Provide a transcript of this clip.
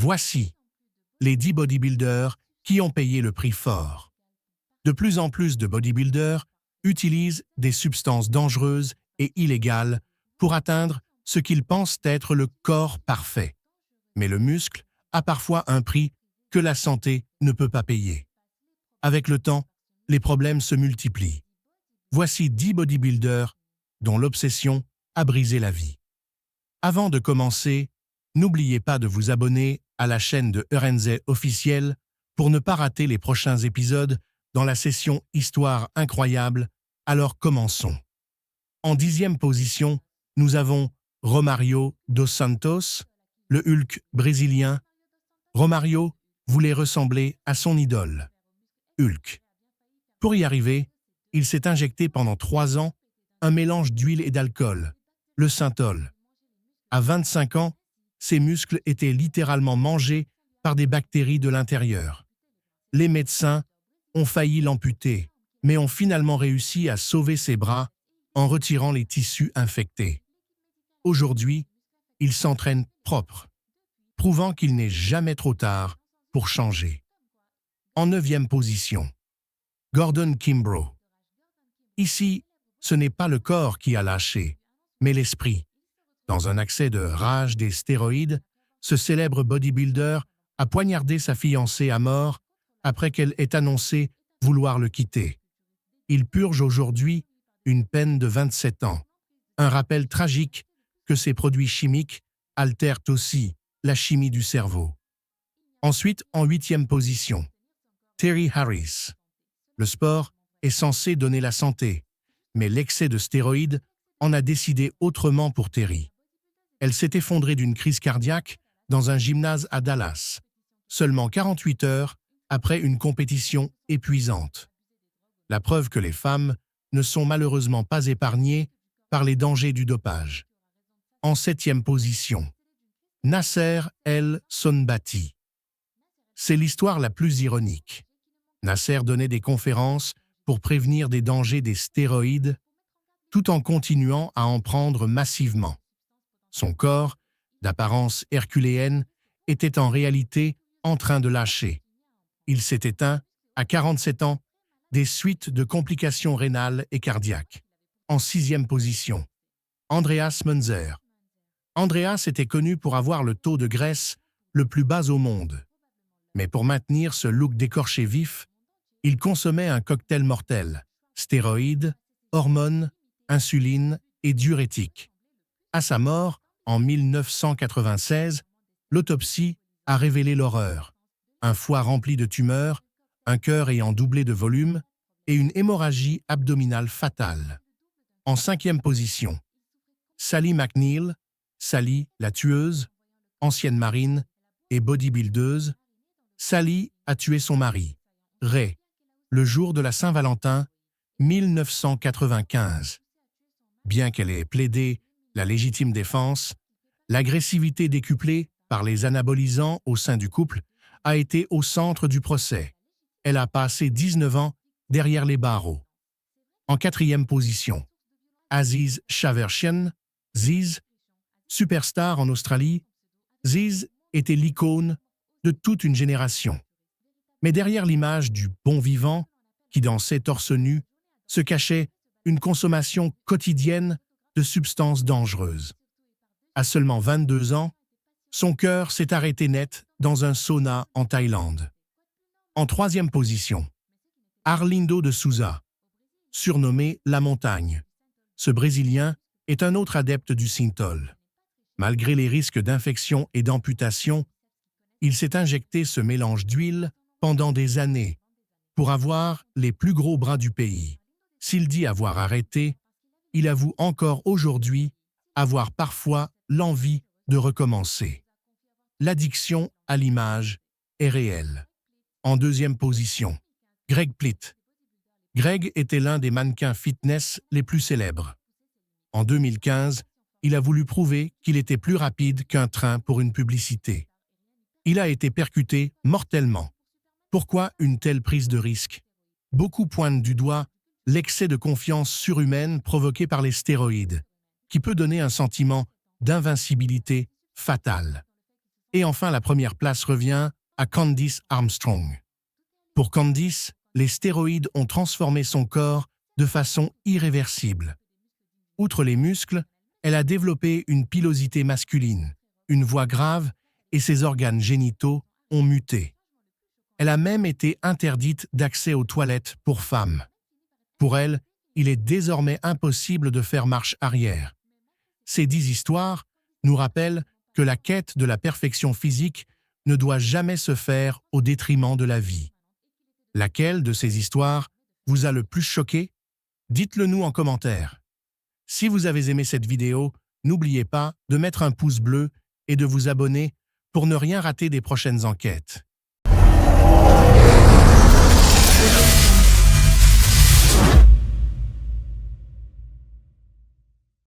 Voici les 10 bodybuilders qui ont payé le prix fort. De plus en plus de bodybuilders utilisent des substances dangereuses et illégales pour atteindre ce qu'ils pensent être le corps parfait. Mais le muscle a parfois un prix que la santé ne peut pas payer. Avec le temps, les problèmes se multiplient. Voici 10 bodybuilders dont l'obsession a brisé la vie. Avant de commencer, n'oubliez pas de vous abonner à la chaîne de Erenze officielle pour ne pas rater les prochains épisodes dans la session Histoire incroyable. Alors commençons. En 10e position, nous avons Romário dos Santos, le Hulk brésilien. Romário voulait ressembler à son idole, Hulk. Pour y arriver, il s'est injecté pendant 3 ans un mélange d'huile et d'alcool, le synthol. À 25 ans, ses muscles étaient littéralement mangés par des bactéries de l'intérieur. Les médecins ont failli l'amputer, mais ont finalement réussi à sauver ses bras en retirant les tissus infectés. Aujourd'hui, il s'entraîne propre, prouvant qu'il n'est jamais trop tard pour changer. En 9e position, Gordon Kimbrough. Ici, ce n'est pas le corps qui a lâché, mais l'esprit. Dans un accès de rage des stéroïdes, ce célèbre bodybuilder a poignardé sa fiancée à mort après qu'elle ait annoncé vouloir le quitter. Il purge aujourd'hui une peine de 27 ans, un rappel tragique que ces produits chimiques altèrent aussi la chimie du cerveau. Ensuite, en 8e position, Terry Harris. Le sport est censé donner la santé, mais l'excès de stéroïdes en a décidé autrement pour Terry. Elle s'est effondrée d'une crise cardiaque dans un gymnase à Dallas, seulement 48 heures après une compétition épuisante. La preuve que les femmes ne sont malheureusement pas épargnées par les dangers du dopage. En 7e position, Nasser El Sonbati. C'est l'histoire la plus ironique. Nasser donnait des conférences pour prévenir des dangers des stéroïdes, tout en continuant à en prendre massivement. Son corps, d'apparence herculéenne, était en réalité en train de lâcher. Il s'est éteint, à 47 ans, des suites de complications rénales et cardiaques. En 6e position, Andreas Munzer. Andreas était connu pour avoir le taux de graisse le plus bas au monde. Mais pour maintenir ce look d'écorché vif, il consommait un cocktail mortel, stéroïdes, hormones, insuline et diurétiques. À sa mort, en 1996, l'autopsie a révélé l'horreur. Un foie rempli de tumeurs, un cœur ayant doublé de volume et une hémorragie abdominale fatale. En 5e position, Sally McNeil, Sally la tueuse, ancienne marine et bodybuildeuse. Sally a tué son mari, Ray, le jour de la Saint-Valentin 1995. Bien qu'elle ait plaidé la légitime défense, l'agressivité décuplée par les anabolisants au sein du couple a été au centre du procès. Elle a passé 19 ans derrière les barreaux. En 4e position, Aziz Shavershian, Ziz. Superstar en Australie, Ziz était l'icône de toute une génération. Mais derrière l'image du bon vivant, qui dansait torse nu, se cachait une consommation quotidienne de substances dangereuses. À seulement 22 ans, son cœur s'est arrêté net dans un sauna en Thaïlande. En 3e position, Arlindo de Souza, surnommé La Montagne. Ce Brésilien est un autre adepte du synthol. Malgré les risques d'infection et d'amputation, il s'est injecté ce mélange d'huile pendant des années pour avoir les plus gros bras du pays. S'il dit avoir arrêté, il avoue encore aujourd'hui avoir parfois l'envie de recommencer. L'addiction à l'image est réelle. En 2e position, Greg Plitt. Greg était l'un des mannequins fitness les plus célèbres. En 2015, il a voulu prouver qu'il était plus rapide qu'un train pour une publicité. Il a été percuté mortellement. Pourquoi une telle prise de risque? Beaucoup pointent du doigt l'excès de confiance surhumaine provoqué par les stéroïdes, qui peut donner un sentiment d'invincibilité fatale. Et enfin, la première place revient à Candice Armstrong. Pour Candice, les stéroïdes ont transformé son corps de façon irréversible. Outre les muscles, elle a développé une pilosité masculine, une voix grave et ses organes génitaux ont muté. Elle a même été interdite d'accès aux toilettes pour femmes. Pour elle, il est désormais impossible de faire marche arrière. Ces 10 histoires nous rappellent que la quête de la perfection physique ne doit jamais se faire au détriment de la vie. Laquelle de ces histoires vous a le plus choqué? Dites-le nous en commentaire. Si vous avez aimé cette vidéo, n'oubliez pas de mettre un pouce bleu et de vous abonner pour ne rien rater des prochaines enquêtes.